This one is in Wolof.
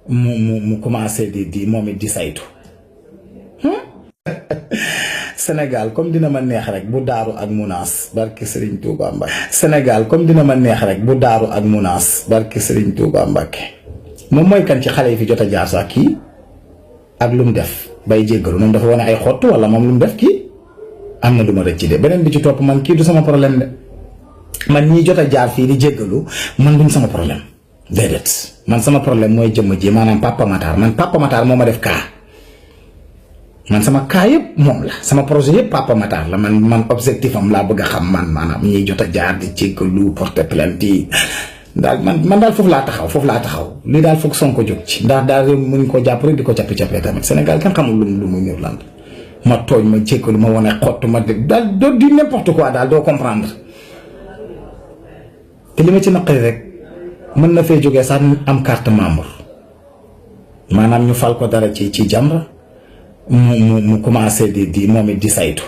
mu commencé di moom it di saytu. Sénégal comme dina ma neex rek bu daaru ak munaas barke Serigne Touba Mbacke. Sénégal comme dina ma neex rek bu daaru ak munaas barke Serigne Touba Mbacke. moom mooy kan ci xale yi fi jot a jaar sax kii ak lu mu def bay jéggalu moom dafa wane ay xottu wala moom lu mu def kii am na lu ma rëcc de beneen bi ci topp man kii du sama problème de man ñii jot a jaar fii di jéggalu man duñ sama problème déedéet man sama problème mooy jëmm ji maanaam Papa Matar man Papa Matar moo ma def kaa man sama kaa yëpp moom la sama projet yëpp Papa Matar la man objectif am laa bëgg a xam man maanaam ñiy jot a jaar di jéggalu porter plainte yi daal man daal foofu laa taxaw lii daal foog Sonko jóg ci ndax daal mënuñ koo jàpp rek di ko cappi-cappee tamit Sénégal kenn xamul lu muy ñëw lan ma tooñ ma jéggalu ma wane xott ma dégg daal doo di n'importe quoi daal doo comprendre te li ma ci naqari rek mën na fee jógee sax am carte membre maanaam ñu fal ko dara ci Jamra mu commencé di moom it di saytu